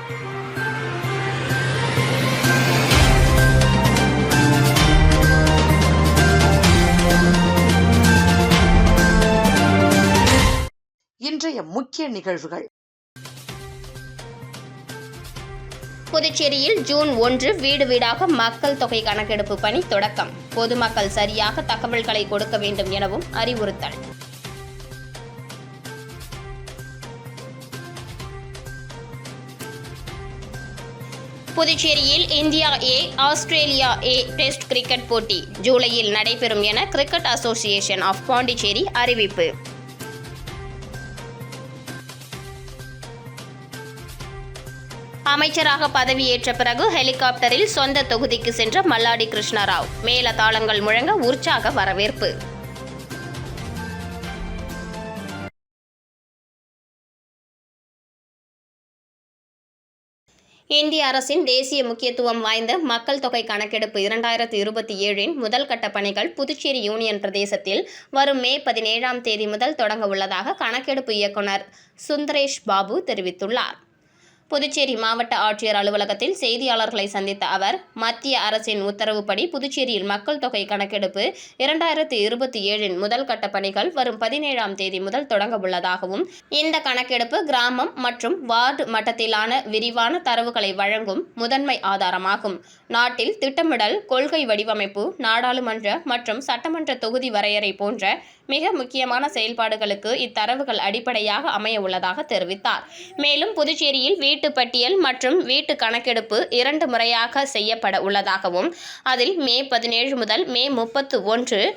இன்றைய முக்கிய நிகழ்வுகள். புதுச்சேரியில் ஜூன் 1 வீடு வீடாக மக்கள் தொகை கணக்கெடுப்பு பணி தொடக்கம். பொதுமக்கள் சரியாக தகவல்களை கொடுக்க வேண்டும் எனவும் அறிவுறுத்தல். புதுச்சேரியில் India A Australia A test cricket போட்டி ஜூலையில் நடைபெறும் என கிரிக்கெட் அசோசியேஷன் ஆஃப் பாண்டிச்சேரி அறிவிப்பு. அமைச்சராக பதவியேற்ற பிறகு ஹெலிகாப்டரில் சொந்த தொகுதிக்கு சென்ற மல்லாடி கிருஷ்ணராவ். மேளதாளங்கள் முழங்க உற்சாக வரவேற்பு. இந்திய அரசின் தேசிய முக்கியத்துவம் வாய்ந்த மக்கள் தொகை கணக்கெடுப்பு 2027 முதல் கட்ட பணிகள் புதுச்சேரி யூனியன் பிரதேசத்தில் வரும் மே 17 முதல் தொடங்க உள்ளதாக கணக்கெடுப்பு இயக்குநர் சுந்தரேஷ் பாபு தெரிவித்துள்ளார். புதுச்சேரி மாவட்ட ஆட்சியர் அலுவலகத்தில் செய்தியாளர்களை சந்தித்த அவர், மத்திய அரசின் உத்தரவுப்படி புதுச்சேரியில் மக்கள் தொகை கணக்கெடுப்பு 2027 முதல் கட்ட பணிகள் வரும் 17 முதல் தொடங்க உள்ளதாகவும், இந்த கணக்கெடுப்பு கிராமம் மற்றும் வார்டு மட்டத்திலான விரிவான தரவுகளை வழங்கும் முதன்மை ஆதாரமாகும். நாட்டில் திட்டமிடல், கொள்கை வடிவமைப்பு, நாடாளுமன்ற மற்றும் சட்டமன்ற தொகுதி வரையறை போன்ற மிக முக்கியமான செயல்பாடுகளுக்கு இத்தரவுகள் அடிப்படையாக அமைய உள்ளதாக தெரிவித்தார். மேலும் புதுச்சேரியில் வீட்டு பட்டியல் மற்றும் வீட்டு கணக்கெடுப்பு 2 முறையாக செய்யப்பட உள்ளதாகவும், அதில் மே 17 முதல் மே 31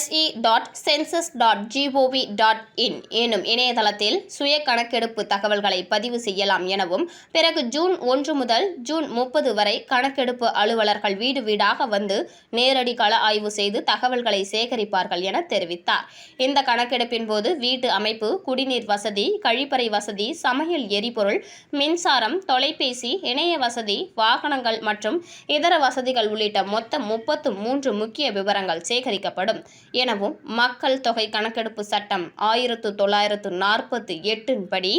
se.census.gov.in எனும் இணையதளத்தில் சுய கணக்கெடுப்பு தகவல்களை பதிவு செய்யலாம் எனவும், பிறகு ஜூன் 1 முதல் ஜூன் 30 வரை கணக்கெடுப்பு அலுவலர்கள் வீடு வீடாக வந்து நேரடி கள ஆய்வு செய்து தகவல்களை சேகரிப்பார்கள் என தெரிவித்தார். இந்த கணக்கெடுப்பின் போது வீட்டு அமைப்பு, குடிநீர் வசதி, கழிப்பறை வசதி, சமையல் எரிபொருள், மின்சாரம், தொலைபேசி, இணைய வசதி, வாகனங்கள் மற்றும் இதர வசதிகள் உள்ளிட்ட மொத்தம் 33 முக்கிய விவரங்கள் சேகரிக்கப்படும் எனவும், மக்கள் தொகை கணக்கெடுப்பு சட்டம் 1948 படி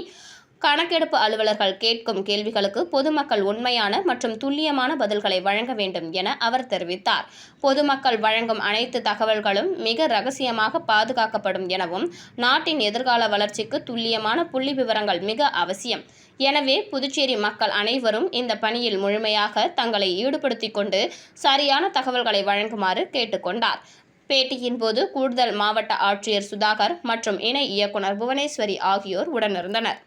கணக்கெடுப்பு அலுவலர்கள் கேட்கும் கேள்விகளுக்கு பொதுமக்கள் உண்மையான மற்றும் துல்லியமான பதில்களை வழங்க வேண்டும் என அவர் தெரிவித்தார். பொதுமக்கள் வழங்கும் அனைத்து தகவல்களும் மிக ரகசியமாக பாதுகாக்கப்படும் எனவும், நாட்டின் எதிர்கால வளர்ச்சிக்கு துல்லியமான புள்ளி விவரங்கள் மிக அவசியம். எனவே புதுச்சேரி மக்கள் அனைவரும் இந்த பணியில் முழுமையாக தங்களை ஈடுபடுத்திக் கொண்டு சரியான தகவல்களை வழங்குமாறு கேட்டுக்கொண்டார். பேட்டியின் போது கூடுதல் மாவட்ட ஆட்சியர் சுதாகர் மற்றும் இணை இயக்குநர் புவனேஸ்வரி ஆகியோர் உடனிருந்தனர்.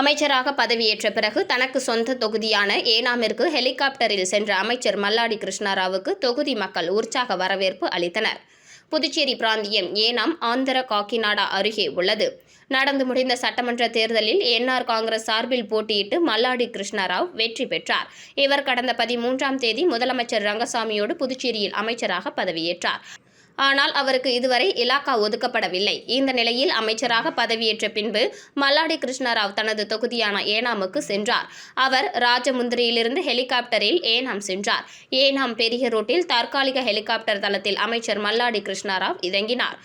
அமைச்சராக பதவியேற்ற பிறகு தனக்கு சொந்த தொகுதியான ஏனாமிற்கு ஹெலிகாப்டரில் சென்ற அமைச்சர் மல்லாடி கிருஷ்ணராவுக்கு தொகுதி மக்கள் உற்சாக வரவேற்பு அளித்தனர். புதுச்சேரி பிராந்தியம் ஏனாம் ஆந்திர காக்கிநாடா அருகே உள்ளது. நடந்து முடிந்த சட்டமன்ற தேர்தலில் என்ஆர் காங்கிரஸ் சார்பில் போட்டியிட்டு மல்லாடி கிருஷ்ணராவ் வெற்றி பெற்றார். இவர் கடந்த 13 முதலமைச்சர் ரங்கசாமியோடு புதுச்சேரியில் அமைச்சராக பதவியேற்றார். ஆனால் அவருக்கு இதுவரை இலாக்கா ஒதுக்கப்படவில்லை. இந்த நிலையில் அமைச்சராக பதவியேற்ற பின்பு மல்லாடி கிருஷ்ணராவ் தனது தொகுதியான ஏனாமுக்கு சென்றார். அவர் ராஜமுந்திரியிலிருந்து ஹெலிகாப்டரில் ஏனாம் சென்றார். ஏனாம் பெரிய ரோட்டில் தற்காலிக ஹெலிகாப்டர் தளத்தில் அமைச்சர் மல்லாடி கிருஷ்ணராவ் இறங்கினார்.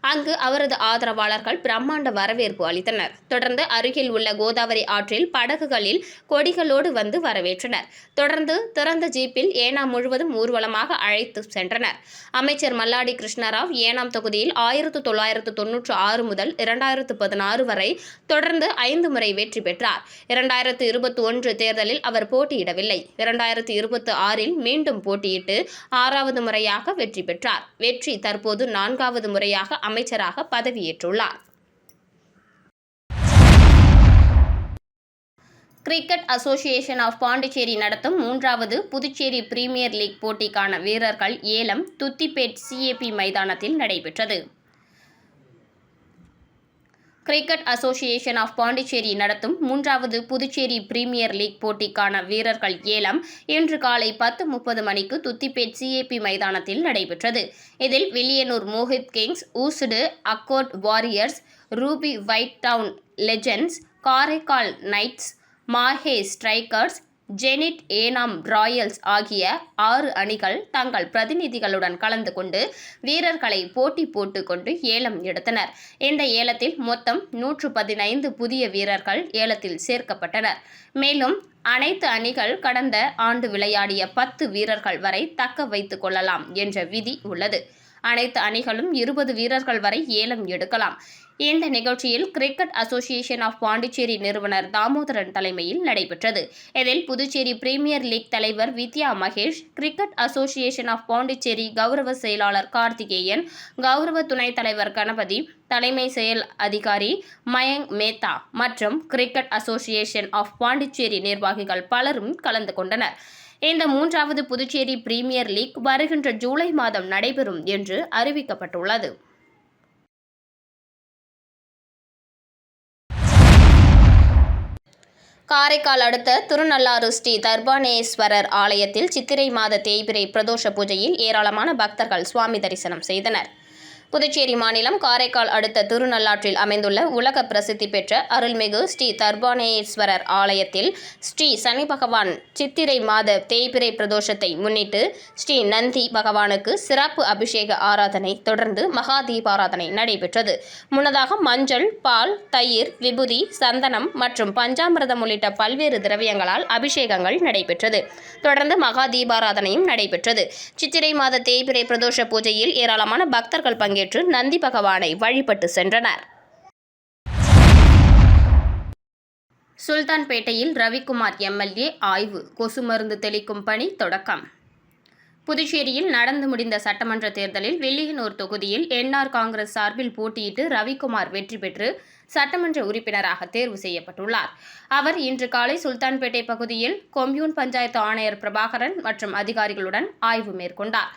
அங்கு அவரது ஆதரவாளர்கள் பிரம்மாண்ட வரவேற்பு அளித்தனர். தொடர்ந்து அருகில் உள்ள கோதாவரி ஆற்றில் படகுகளில் கொடிகளோடு வந்து வரவேற்றனர். தொடர்ந்து திறந்த ஜீப்பில் ஏனாம் முழுவதும் ஊர்வலமாக அழைத்து சென்றனர். அமைச்சர் மல்லாடி கிருஷ்ணராவ் ஏனாம் தொகுதியில் 1996 முதல் 2016 வரை தொடர்ந்து 5 முறை வெற்றி பெற்றார். 2021 தேர்தலில் அவர் போட்டியிடவில்லை. 2026 மீண்டும் போட்டியிட்டு 6வது முறையாக வெற்றி பெற்றார். வெற்றி தற்போது 4வது முறையாக அமைச்சராக பதவியேற்றுள்ளார். கிரிக்கெட் அசோசியேஷன் ஆஃப் பாண்டிச்சேரி நடத்தும் 3வது புதுச்சேரி பிரீமியர் லீக் போட்டிக்கான வீரர்கள் ஏலம் துத்திப்பேட் CAP மைதானத்தில் நடைபெற்றது. கிரிக்கெட் அசோசியேஷன் ஆஃப் பாண்டிச்சேரி நடத்தும் 3வது புதுச்சேரி பிரீமியர் லீக் போட்டிக்கான வீரர்கள் ஏலம் இன்று காலை 10:30 மணிக்கு துத்திப்பேட் CAP மைதானத்தில் நடைபெற்றது. இதில் Villianur Mohit kings, Oussudu accord warriors, ruby white town legends, Karaikal knights, Mahe strikers, zenith, Yanam, royals ஆகிய 6 அணிகள் தங்கள் பிரதிநிதிகளுடன் கலந்து கொண்டு வீரர்களை போட்டி போட்டுக் கொண்டு ஏலம் எடுத்தனர். இந்த ஏலத்தில் மொத்தம் 115 புதிய வீரர்கள் ஏலத்தில் சேர்க்கப்பட்டனர். மேலும் அனைத்து அணிகள் கடந்த ஆண்டு விளையாடிய 10 வீரர்கள் வரை தக்க வைத்துக் கொள்ளலாம் என்ற விதி உள்ளது. அனைத்து அணிகளும் 20 வீரர்கள் வரை ஏலம் எடுக்கலாம். இந்த நிகழ்ச்சியில் கிரிக்கெட் அசோசியேஷன் ஆஃப் பாண்டிச்சேரி நிறுவனர் தாமோதரன் தலைமையில் நடைபெற்றது. இதில் புதுச்சேரி பிரீமியர் லீக் தலைவர் Vidya Mahesh, cricket association of Pondicherry கௌரவ செயலாளர் கார்த்திகேயன், கௌரவ துணைத் தலைவர் கணபதி, தலைமை செயல் அதிகாரி மயங்க் மேத்தா மற்றும் கிரிக்கெட் அசோசியேஷன் ஆஃப் பாண்டிச்சேரி நிர்வாகிகள் பலரும் கலந்து கொண்டனர். இந்த 3வது புதுச்சேரி பிரீமியர் லீக் வருகின்ற ஜூலை மாதம் நடைபெறும் என்று அறிவிக்கப்பட்டுள்ளது. காரைக்கால் அடுத்த திருநள்ளாறு ஸ்ரீ தர்பானேஸ்வரர் ஆலயத்தில் சித்திரை மாத தேய்பிறை பிரதோஷ பூஜையில் ஏராளமான பக்தர்கள் சுவாமி தரிசனம் செய்தனர். புதுச்சேரி மாநிலம் காரைக்கால் அடுத்த திருநள்ளாற்றில் அமைந்துள்ள உலக பிரசித்தி பெற்ற அருள்மிகு ஸ்ரீ தர்பானேஸ்வரர் ஆலயத்தில் ஸ்ரீ சனி பகவான் சித்திரை மாத தேய்பிறை பிரதோஷத்தை முன்னிட்டு ஸ்ரீ நந்தி பகவானுக்கு சிறப்பு அபிஷேக ஆராதனை தொடர்ந்து மகா தீபாராதனை நடைபெற்றது. முன்னதாக மஞ்சள், பால், தயிர், விபூதி, சந்தனம் மற்றும் பஞ்சாமிர்தம் உள்ளிட்ட பல்வேறு திரவியங்களால் அபிஷேகங்கள் நடைபெற்றது. தொடர்ந்து மகா தீபாராதனையும் நடைபெற்றது. சித்திரை மாத தேய்பிறை பிரதோஷ பூஜையில் ஏராளமான பக்தர்கள் பங்கேற்று நந்தி பகவானை வழிபட்டு சென்றனர். சுல்தான்பேட்டையில் ரவிக்குமார் எம்எல்ஏ ஆய்வு, கொசு மருந்து தெளிக்கும் பணி தொடக்கம். புதுச்சேரியில் நடந்து முடிந்த சட்டமன்ற தேர்தலில் வில்லியனூர் தொகுதியில் என்ஆர் காங்கிரஸ் சார்பில் போட்டியிட்டு ரவிக்குமார் வெற்றி பெற்று சட்டமன்ற உறுப்பினராக தேர்வு செய்யப்பட்டுள்ளார். அவர் இன்று காலை சுல்தான்பேட்டை பகுதியில் கொம்யூன் பஞ்சாயத்து ஆணையர் பிரபாகரன் மற்றும் அதிகாரிகளுடன் ஆய்வு மேற்கொண்டார்.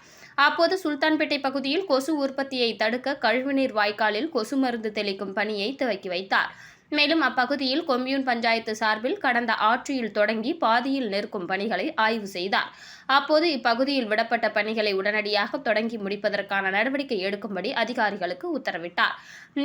அப்போது சுல்தான்பேட்டை பகுதியில் கொசு உற்பத்தியை தடுக்க கழிவுநீர் வாய்க்காலில் கொசு மருந்து தெளிக்கும் பணியை துவக்கி வைத்தார். மேலும் அப்பகுதியில் கொம்யூன் பஞ்சாயத்து சார்பில் கடந்த ஆட்சியில் தொடங்கி பாதியில் நிற்கும் பணிகளை ஆய்வு செய்தார். அப்போது இப்பகுதியில் விடப்பட்ட பணிகளை உடனடியாக தொடங்கி முடிப்பதற்கான நடவடிக்கை எடுக்கும்படி அதிகாரிகளுக்கு உத்தரவிட்டார்.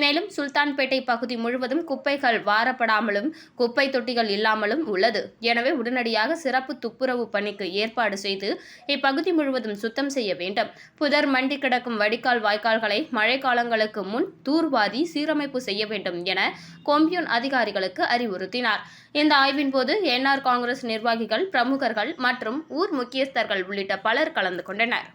மேலும் சுல்தான்பேட்டை பகுதி முழுவதும் குப்பைகள் வாரப்படாமலும் குப்பை தொட்டிகள் இல்லாமலும் உள்ளது. எனவே உடனடியாக சிறப்பு துப்புரவு பணிக்கு ஏற்பாடு செய்து இப்பகுதி முழுவதும் சுத்தம் செய்ய வேண்டும். புதர் மண்டி கிடக்கும் வடிகால் வாய்க்கால்களை மழைக்காலங்களுக்கு முன் தூர்வாரி சீரமைப்பு செய்ய வேண்டும் என கொம்யூன் அதிகாரிகளுக்கு அறிவுறுத்தினார். இந்த ஆய்வின் போது என்ஆர் காங்கிரஸ் நிர்வாகிகள், பிரமுகர்கள் மற்றும் ஊர் முக்கியஸ்தர்கள் உள்ளிட்ட பலர் கலந்து கொண்டனர்.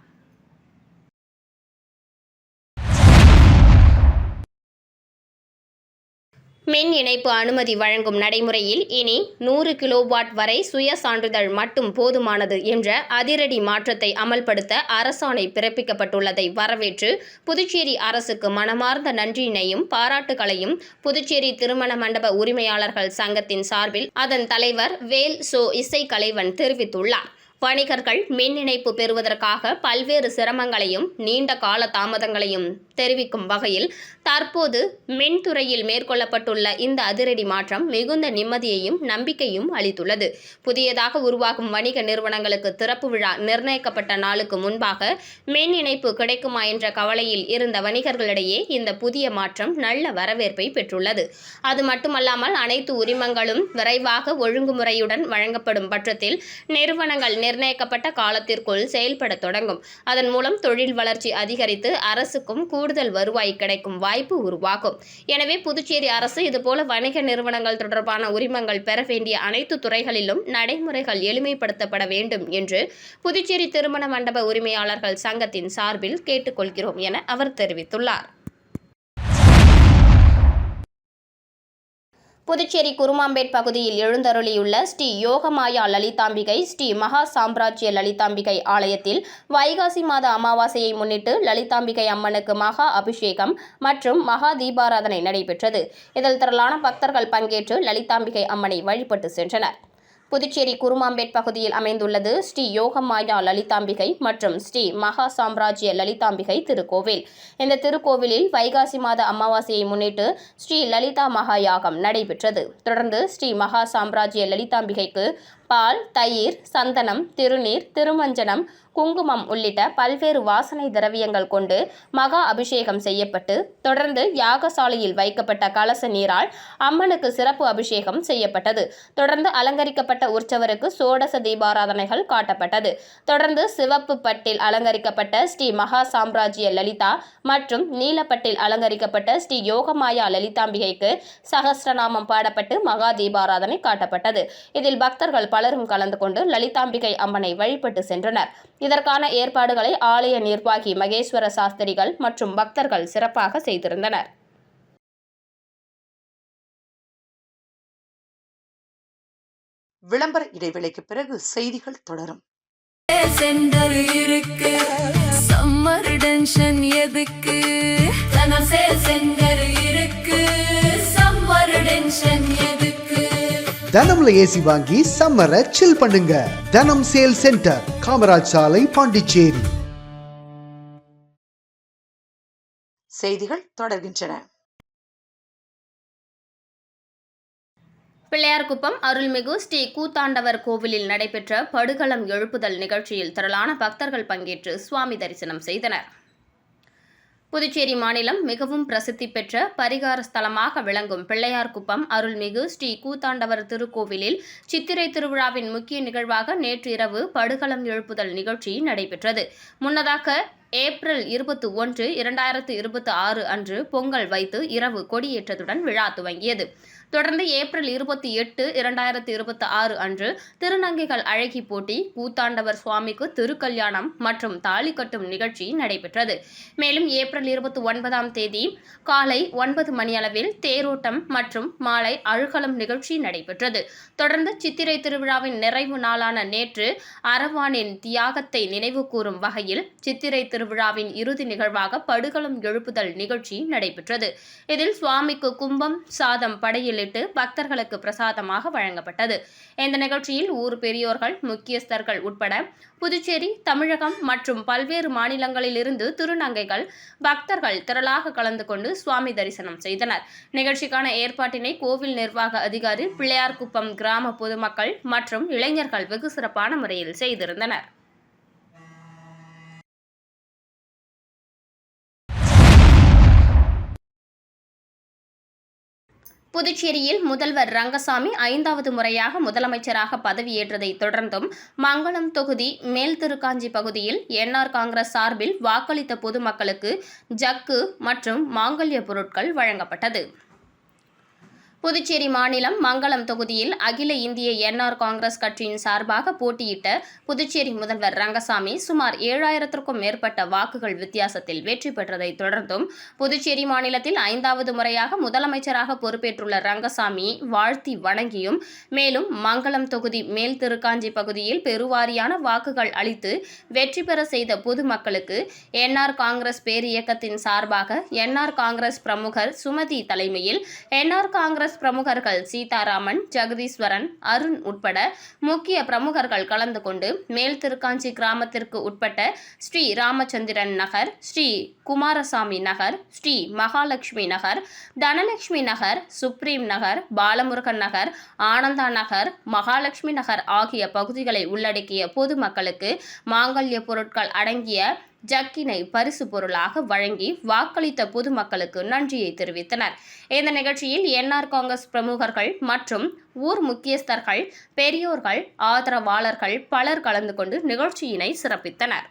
மின் இணைப்பு அனுமதி வழங்கும் நடைமுறையில் இனி 100 கிலோவாட் வரை சுய சான்றிதழ் மட்டும் போதுமானது என்ற அதிரடி மாற்றத்தை அமல்படுத்த அரசாணை பிறப்பிக்கப்பட்டுள்ளதை வரவேற்று புதுச்சேரி அரசுக்கு மனமார்ந்த நன்றியினையும் பாராட்டுகளையும் புதுச்சேரி திருமண மண்டப உரிமையாளர்கள் சங்கத்தின் சார்பில் அதன் தலைவர் வேல் சோ இசைக்கலைவன் தெரிவித்துள்ளார். வணிகர்கள் மின் இணைப்பு பெறுவதற்காக பல்வேறு சிரமங்களையும் நீண்ட கால தாமதங்களையும் தெரிவிக்கும் வகையில் தற்போது மின்துறையில் மேற்கொள்ளப்பட்டுள்ள இந்த அதிரடி மாற்றம் மிகுந்த நிம்மதியையும் நம்பிக்கையும் அளித்துள்ளது. புதியதாக உருவாகும் வணிக நிறுவனங்களுக்கு திறப்பு விழா நிர்ணயிக்கப்பட்ட நாளுக்கு முன்பாக மின் இணைப்பு கிடைக்குமா என்ற கவலையில் இருந்த வணிகர்களிடையே இந்த புதிய மாற்றம் நல்ல வரவேற்பை பெற்றுள்ளது. அது மட்டுமல்லாமல் அனைத்து உரிமங்களும் விரைவாக ஒழுங்குமுறையுடன் வழங்கப்படும் பட்சத்தில் நிறுவனங்கள் நிர்ணயிக்கப்பட்ட காலத்திற்குள் செயல்பட தொடங்கும். அதன் மூலம் தொழில் வளர்ச்சி அதிகரித்து அரசுக்கும் கூடுதல் வருவாய் கிடைக்கும் வாய்ப்பு உருவாகும். எனவே புதுச்சேரி அரசு இதுபோல வணிக நிறுவனங்கள் தொடர்பான உரிமங்கள் பெற வேண்டிய அனைத்து துறைகளிலும் நடைமுறைகள் எளிமைப்படுத்தப்பட வேண்டும் என்று புதுச்சேரி திருமண மண்டப உரிமையாளர்கள் சங்கத்தின் சார்பில் கேட்டுக்கொள்கிறோம் என அவர் தெரிவித்துள்ளார். புதுச்சேரி குருமாம்பேட் பகுதியில் எழுந்தருளியுள்ள ஸ்ரீ யோகமாயா லலிதாம்பிகை, ஸ்ரீ மகா சாம்ராஜ்ய லலிதாம்பிகை ஆலயத்தில் வைகாசி மாத அமாவாசையை முன்னிட்டு லலிதாம்பிகை அம்மனுக்கு மகா அபிஷேகம் மற்றும் மகா தீபாராதனை நடைபெற்றது. இதில் திரளான பக்தர்கள் பங்கேற்று லலிதாம்பிகை அம்மனை வழிபட்டு சென்றனர். புதுச்சேரி குருமாம்பேட் பகுதியில் அமைந்துள்ளது ஸ்ரீ யோகமாயா லலிதாம்பிகை மற்றும் ஸ்ரீ மகா சாம்ராஜ்ய லலிதாம்பிகை திருக்கோவில். இந்த திருக்கோவிலில் வைகாசி மாத அமாவாசையை முன்னிட்டு ஸ்ரீ லலிதா மகா யாகம் நடைபெற்றது. தொடர்ந்து ஸ்ரீ மகா சாம்ராஜ்ய லலிதாம்பிகைக்கு பால், தயிர், சந்தனம், திருநீர், திருமஞ்சனம், குங்குமம் உள்ளிட்ட பல்வேறு வாசனை திரவியங்கள் கொண்டு மகா அபிஷேகம் செய்யப்பட்டு தொடர்ந்து யாகசாலையில் வைக்கப்பட்ட கலச நீரால் அம்மனுக்கு சிறப்பு அபிஷேகம் செய்யப்பட்டது. தொடர்ந்து அலங்கரிக்கப்பட்ட உற்சவருக்கு சோடச தீபாராதனைகள் காட்டப்பட்டது. தொடர்ந்து சிவப்பு பட்டில் அலங்கரிக்கப்பட்ட ஸ்ரீ மகா சாம்ராஜ்ய லலிதா மற்றும் நீலப்பட்டில் அலங்கரிக்கப்பட்ட ஸ்ரீ யோகமாயா லலிதாம்பிகைக்கு சகஸ்ரநாமம் பாடப்பட்டு மகா தீபாராதனை காட்டப்பட்டது. இதில் பக்தர்கள் பலரும் கலந்து கொண்டு லலிதாம்பிகை அம்மனை வழிபட்டு சென்றனர். இதற்கான ஏற்பாடுகளை ஆலய நிர்வாகி மகேஸ்வர சாஸ்திரிகள் மற்றும் பக்தர்கள் சிறப்பாக செய்திருந்தனர். விளம்பர இடைவேளைக்கு பிறகு செய்திகள் தொடரும். தனம்ல ஏசி வாங்கி சம்மரை சில் பண்ணுங்க. தனம் சேல் சென்டர், காமராஜ் சாலை, பாண்டிச்சேரி. செய்திகள் தொடர்கின்றன. பிள்ளையார்குப்பம் அருள்மிகு ஸ்ரீ கூத்தாண்டவர் கோவிலில் நடைபெற்ற படுகளம் எழுப்புதல் நிகழ்ச்சியில் திரளான பக்தர்கள் பங்கேற்று சுவாமி தரிசனம் செய்தனர். புதுச்சேரி மாநிலம் மிகவும் பிரசித்தி பெற்ற பரிகார ஸ்தலமாக விளங்கும் பிள்ளையார்குப்பம் அருள்மிகு ஸ்ரீ கூத்தாண்டவர் திருக்கோவிலில் சித்திரை திருவிழாவின் முக்கிய நிகழ்வாக நேற்று இரவு படுகளம் எழுப்புதல் நிகழ்ச்சி நடைபெற்றது. முன்னதாக ஏப்ரல் 21, 2026 அன்று பொங்கல் வைத்து இரவு கொடியேற்றத்துடன் விழா துவங்கியது. தொடர்ந்து ஏப்ரல் 28, 2026 அன்று திருநங்கைகள் அழகி போட்டி, கூத்தாண்டவர் சுவாமிக்கு திருக்கல்யாணம் மற்றும் தாலி கட்டும் நிகழ்ச்சி நடைபெற்றது. மேலும் ஏப்ரல் 29ஆம் தேதி காலை 9 மணியளவில் தேரோட்டம் மற்றும் மாலை அழுகலம் நிகழ்ச்சி நடைபெற்றது. தொடர்ந்து சித்திரை திருவிழாவின் நிறைவு நாளான நேற்று அரவானின் தியாகத்தை நினைவு கூறும் வகையில் சித்திரை திருவிழாவின் இறுதி நிகழ்வாக படுகளம் எழுப்புதல் நிகழ்ச்சி நடைபெற்றது. இதில் சுவாமிக்கு கும்பம் சாதம் படையில் பக்தர்களுக்கு பிரசாதமாக வழங்கப்பட்டது. இந்த நிகழ்ச்சியில் ஊர் பெரியோர்கள், முக்கியஸ்தர்கள் உட்பட புதுச்சேரி, தமிழகம் மற்றும் பல்வேறு மாநிலங்களில் இருந்து திருநங்கைகள், பக்தர்கள் திரளாக கலந்து கொண்டு சுவாமி தரிசனம் செய்தனர். நிகழ்ச்சிக்கான ஏற்பாட்டினை கோவில் நிர்வாக அதிகாரி, பிள்ளையார்குப்பம் கிராம பொதுமக்கள் மற்றும் இளைஞர்கள் வெகு சிறப்பான முறையில் செய்திருந்தனர். புதுச்சேரியில் முதல்வர் ரங்கசாமி 5வது முறையாக முதலமைச்சராக பதவியேற்றதை தொடர்ந்தும் மங்களம் தொகுதி மேல்திருக்காஞ்சி பகுதியில் என்ஆர் காங்கிரஸ் சார்பில் வாக்களித்த பொதுமக்களுக்கு ஜக்கு மற்றும் மாங்கல்ய பொருட்கள் வழங்கப்பட்டது. புதுச்சேரி மாநிலம் மங்களம் தொகுதியில் அகில இந்திய என்ஆர் காங்கிரஸ் கட்சியின் சார்பாக போட்டியிட்ட புதுச்சேரி முதல்வர் ரங்கசாமி சுமார் 7000க்கும் மேற்பட்ட வாக்குகள் வித்தியாசத்தில் வெற்றி பெற்றதை தொடர்ந்தும் புதுச்சேரி மாநிலத்தில் 5வது முறையாக முதலமைச்சராக பொறுப்பேற்றுள்ள ரங்கசாமி வாழ்த்தி வணங்கியும் மேலும் மங்களம் தொகுதி மேல் திருக்காஞ்சி பகுதியில் பெருவாரியான வாக்குகள் அளித்து வெற்றி பெற செய்த பொதுமக்களுக்கு என்ஆர் காங்கிரஸ் பேரியக்கத்தின் சார்பாக என்ஆர் காங்கிரஸ் பிரமுகர் சுமதி தலைமையில் என்ஆர் காங்கிரஸ் பிரமுகர்கள் சீதாராமன், ஜெகதீஸ்வரன், அருண் உட்பட முக்கிய பிரமுகர்கள் கலந்து கொண்டு மேல் திருக்காஞ்சி கிராமத்திற்கு உட்பட்ட ஸ்ரீ ராமச்சந்திரன் நகர், ஸ்ரீ குமாரசாமி நகர், ஸ்ரீ மகாலட்சுமி நகர், தனலட்சுமி நகர், சுப்ரீம் நகர், பாலமுருகன் நகர், ஆனந்தா நகர், மகாலட்சுமி நகர் ஆகிய பகுதிகளை உள்ளடக்கிய பொதுமக்களுக்கு மாங்கல்ய பொருட்கள் அடங்கிய ஜக்கினை பரிசு பொருளாக வழங்கி வாக்களித்த பொதுமக்களுக்கு நன்றியை தெரிவித்தனர். இந்த நிகழ்ச்சியில் என்ஆர் காங்கிரஸ் பிரமுகர்கள் மற்றும் ஊர் முக்கியஸ்தர்கள், பெரியோர்கள், ஆதரவாளர்கள் பலர் கலந்து கொண்டு நிகழ்ச்சியினை சிறப்பித்தனர்.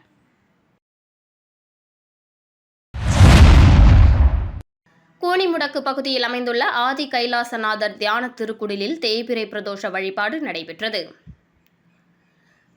கூனிமுடக்கு பகுதியில் அமைந்துள்ள ஆதி கைலாசநாதர் தியான திருக்குடிலில் தேய்பிறை பிரதோஷ வழிபாடு நடைபெற்றது.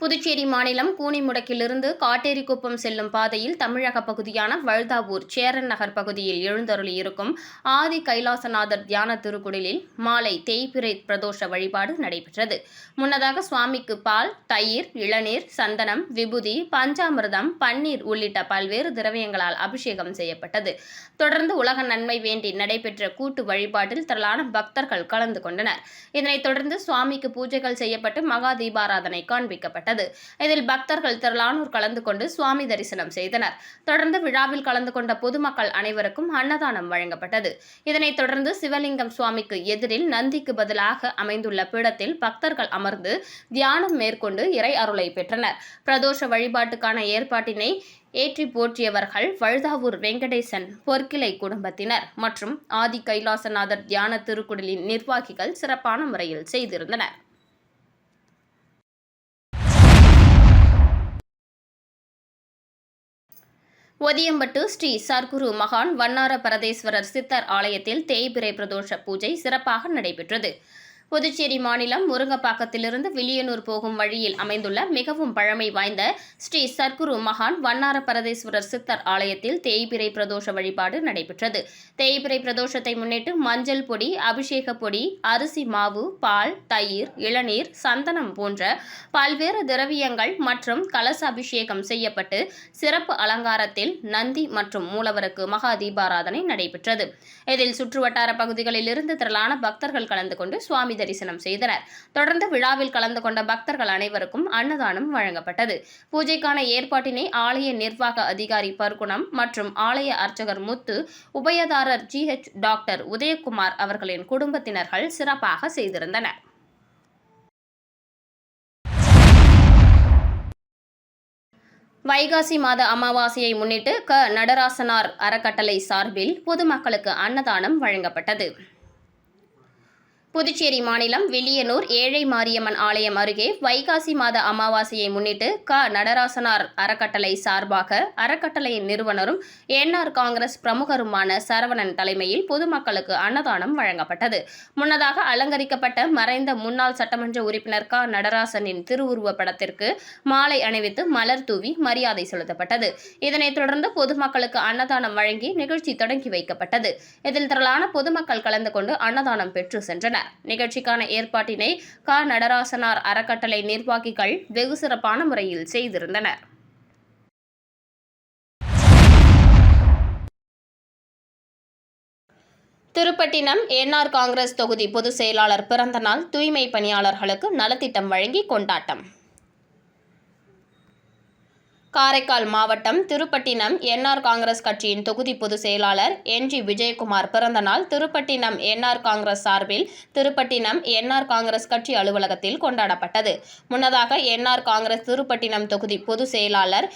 புதுச்சேரி மாநிலம் கூனிமுடக்கிலிருந்து காட்டேரிக்குப்பம் செல்லும் பாதையில் தமிழக பகுதியான வழுதாவூர் சேரன் நகர் பகுதியில் எழுந்தருளி இருக்கும் ஆதி கைலாசநாதர் தியான திருக்குடிலில் மாலை தேய்பிறை பிரதோஷ வழிபாடு நடைபெற்றது. முன்னதாக சுவாமிக்கு பால், தயிர், இளநீர், சந்தனம், விபூதி, பஞ்சாமிர்தம், பன்னீர் உள்ளிட்ட பல்வேறு திரவியங்களால் அபிஷேகம் செய்யப்பட்டது. தொடர்ந்து உலக நன்மை வேண்டி நடைபெற்ற கூட்டு வழிபாட்டில் திரளான பக்தர்கள் கலந்து கொண்டனர். இதனைத் தொடர்ந்து சுவாமிக்கு பூஜைகள் செய்யப்பட்டு மகா தீபாராதனை காண்பிக்கப்பட்டது. வழங்கப்பட்டது. இதில் பக்தர்கள் திரளானோர் கலந்து கொண்டு சுவாமி தரிசனம் செய்தனர். தொடர்ந்து விழாவில் கலந்து கொண்ட பொதுமக்கள் அனைவருக்கும் அன்னதானம் வழங்கப்பட்டது. இதனைத் தொடர்ந்து சிவலிங்கம் சுவாமிக்கு எதிரில் நந்திக்கு பதிலாக அமைந்துள்ள பீடத்தில் பக்தர்கள் அமர்ந்து தியானம் மேற்கொண்டு இறை அருளை பெற்றனர். பிரதோஷ வழிபாட்டுக்கான ஏற்பாட்டினை ஏற்றி போற்றியவர்கள் வழுதாவூர் வெங்கடேசன் பொற்கிளை குடும்பத்தினர் மற்றும் ஆதி கைலாசநாதர் தியான திருக்குடலின் நிர்வாகிகள் சிறப்பான முறையில் செய்திருந்தனர். ஒதியம்பட்டு ஸ்ரீ சர்க்குரு மகான் வண்ணார பரதேஸ்வரர் சித்தர் ஆலயத்தில் தேய்பிறை பிரதோஷ பூஜை சிறப்பாக நடைபெற்றது. புதுச்சேரி மாநிலம் முருங்கப்பாக்கத்திலிருந்து வில்லியனூர் போகும் வழியில் அமைந்துள்ள மிகவும் பழமை வாய்ந்த ஸ்ரீ சர்க்குரு மகான் வண்ணார பரதேஸ்வரர் சித்தர் ஆலயத்தில் தேய்பிறை பிரதோஷ வழிபாடு நடைபெற்றது. தேய்பிறை பிரதோஷத்தை முன்னிட்டு மஞ்சள் பொடி, அபிஷேக பொடி, அரிசி மாவு, பால், தயிர், இளநீர், சந்தனம் போன்ற பல்வேறு திரவியங்கள் மற்றும் கலச அபிஷேகம் செய்யப்பட்டு சிறப்பு அலங்காரத்தில் நந்தி மற்றும் மூலவருக்கு மகா தீபாராதனை நடைபெற்றது. இதில் சுற்றுவட்டார பகுதிகளில் இருந்து திரளான பக்தர்கள் கலந்து கொண்டு சுவாமி தரிசனம் செய்தனர். தொடர்ந்து விழாவில் கலந்து கொண்ட பக்தர்கள் அனைவருக்கும் அன்னதானம் வழங்கப்பட்டது. பூஜைக்கான ஏற்பாட்டினை ஆலய நிர்வாக அதிகாரி பர்குணம் மற்றும் ஆலய அர்ச்சகர் முத்து, உபயதாரர் GH டாக்டர் உதயகுமார் அவர்களின் குடும்பத்தினர்கள் சிறப்பாக செய்திருந்தனர். வைகாசி மாத அமாவாசையை முன்னிட்டு நடராசனார் அறக்கட்டளை சார்பில் பொதுமக்களுக்கு அன்னதானம் வழங்கப்பட்டது. புதுச்சேரி மாநிலம் வில்லியனூர் ஏழை மாரியம்மன் ஆலயம் அருகே வைகாசி மாத அமாவாசையை முன்னிட்டு நடராசனார் அறக்கட்டளை சார்பாக அறக்கட்டளையின் நிறுவனரும் என்ஆர் காங்கிரஸ் பிரமுகருமான சரவணன் தலைமையில் பொதுமக்களுக்கு அன்னதானம் வழங்கப்பட்டது. முன்னதாக அலங்கரிக்கப்பட்ட மறைந்த முன்னாள் சட்டமன்ற உறுப்பினர் நடராசனின் திருவுருவ படத்திற்கு மாலை அணிவித்து மலர் தூவி மரியாதை செலுத்தப்பட்டது. இதனைத் தொடர்ந்து பொதுமக்களுக்கு அன்னதானம் வழங்கி நிகழ்ச்சி தொடங்கி வைக்கப்பட்டது. இதில் திரளான பொதுமக்கள் கலந்து கொண்டு அன்னதானம் பெற்று சென்றனர். நிகழ்ச்சிக்கான ஏற்பாட்டினை நடராசனார் அறக்கட்டளை நிர்வாகிகள் வெகு சிறப்பான முறையில் செய்திருந்தனர். திருப்பட்டினம் என்ஆர் காங்கிரஸ் தொகுதி பொதுச் செயலாளர் பிறந்த நாள் தூய்மை பணியாளர்களுக்கு நலத்திட்டம் வழங்கி கொண்டாட்டம். காரைக்கால் மாவட்டம் திருப்பட்டினம் என்ஆர் காங்கிரஸ் கட்சியின் தொகுதி பொதுச் செயலாளர் NG விஜயகுமார் பிறந்த நாள் திருப்பட்டினம் என்ஆர் காங்கிரஸ் சார்பில் திருப்பட்டினம் என்ஆர் காங்கிரஸ் கட்சி அலுவலகத்தில் கொண்டாடப்பட்டது. முன்னதாக என்ஆர் காங்கிரஸ் திருப்பட்டினம் தொகுதி பொதுச் செயலாளர்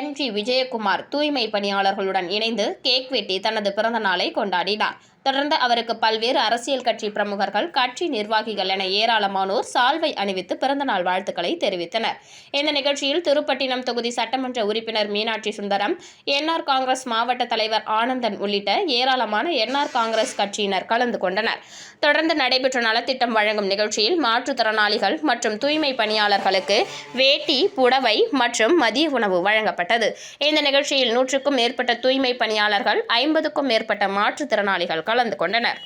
NG விஜயகுமார் தூய்மை பணியாளர்களுடன் இணைந்து கேக் வெட்டி தனது பிறந்த நாளை கொண்டாடினார். தொடர்ந்து அவருக்கு பல்வேறு அரசியல் கட்சி பிரமுகர்கள், கட்சி நிர்வாகிகள் என ஏராளமானோர் சால்வை அணிவித்து பிறந்தநாள் வாழ்த்துக்களை தெரிவித்தனர். இந்த நிகழ்ச்சியில் திருப்பட்டினம் தொகுதி சட்டமன்ற உறுப்பினர் மீனாட்சி சுந்தரம், என்ஆர் காங்கிரஸ் மாவட்ட தலைவர் ஆனந்தன் உள்ளிட்ட ஏராளமான என்ஆர் காங்கிரஸ் கட்சியினர் கலந்து கொண்டனர். தொடர்ந்து நடைபெற்ற நலத்திட்டம் வழங்கும் நிகழ்ச்சியில் மாற்றுத்திறனாளிகள் மற்றும் தூய்மை பணியாளர்களுக்கு வேட்டி, புடவை மற்றும் மதிய உணவு வழங்கப்பட்டது. இந்த நிகழ்ச்சியில் 100க்கும் மேற்பட்ட தூய்மை பணியாளர்கள், 50க்கும் மேற்பட்ட மாற்றுத்திறனாளிகள் கலந்து கொண்டனர்.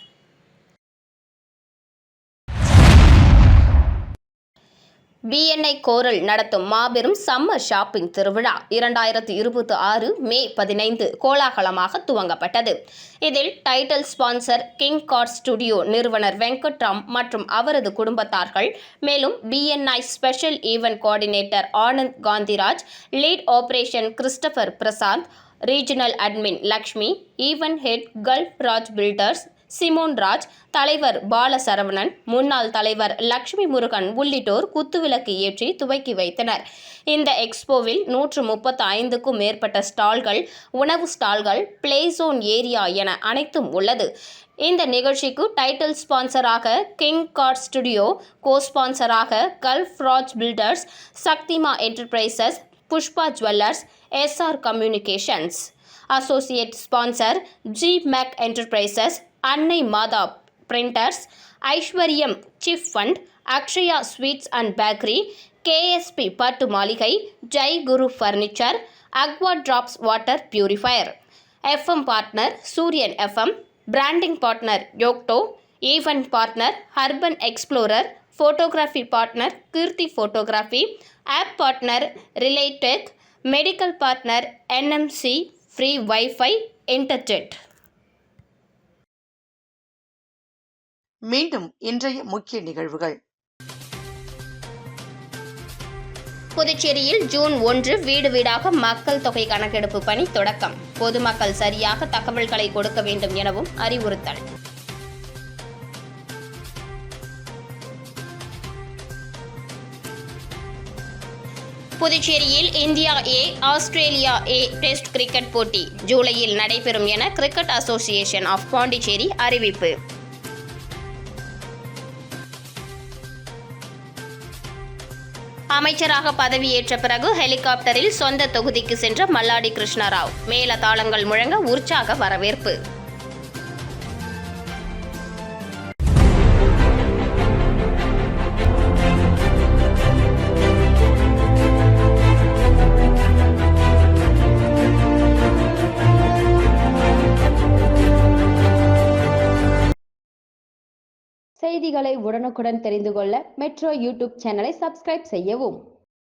BNI கோரல் நடத்தும் மாபெரும் சம்மர் ஷாப்பிங் திருவிழா 2026 மே 15 கோலாகலமாக துவங்கப்பட்டது. இதில் title sponsor King card Studio நிறுவனர் வெங்கட்ராம் மற்றும் அவரது குடும்பத்தார்கள், மேலும் BNI special event coordinator Anand Kanthiraj, lead operation Christopher Prashanth, regional admin Lakshmi, event head Gulf Raj Builders Simon Raj, தலைவர் பாலசரவணன், முன்னாள் தலைவர் லட்சுமி முருகன் உள்ளிட்டோர் குத்துவிளக்கு ஏற்றி துவக்கி வைத்தனர். இந்த எக்ஸ்போவில் 135க்கும் மேற்பட்ட ஸ்டால்கள், உணவு ஸ்டால்கள், பிளே ஜோன் ஏரியா என அனைத்தும் உள்ளது. இந்த நிகழ்ச்சிக்கு டைட்டில் ஸ்பான்சராக கிங் கார்ட் ஸ்டுடியோ, கோ-ஸ்பான்சராக gulf Raj builders, Shaktima enterprises, Pushpa jewellers, SR communications, associate sponsor GMAC enterprises, Annai Matha printers, Aishwaryam chit fund, Akshaya sweets and bakery, KSP Pattu Maligai, Jai Guru furniture, aqua drops water purifier. FM partner Suryan FM, branding partner Yocto, event partner urban explorer, photography partner Keerthi photography, app partner Reletech, medical partner NMC, free wifi, Interjet. மீண்டும் இன்றைய முக்கிய நிகழ்வுகள். புதுச்சேரியில் June 1 வீடு வீடாக மக்கள் தொகை கணக்கெடுப்பு பணி தொடக்கம். பொதுமக்கள் சரியாக தகவல்களை கொடுக்க வேண்டும் எனவும் அறிவுறுத்தல். புதுச்சேரியில் India A Australia A test cricket போட்டி ஜூலையில் நடைபெறும் என கிரிக்கெட் அசோசியேஷன் ஆஃப் பாண்டிச்சேரி அறிவிப்பு. அமைச்சராக பதவியேற்ற பிறகு ஹெலிகாப்டரில் சொந்த தொகுதிக்கு சென்ற மல்லாடி கிருஷ்ணராவ். மேளதாளங்கள் முழங்க உற்சாக வரவேற்பு. செய்திகளை உடனுக்குடன் தெரிந்து கொள்ள மெட்ரோ யூடியூப் சேனலை சப்ஸ்கிரைப் செய்யவும்.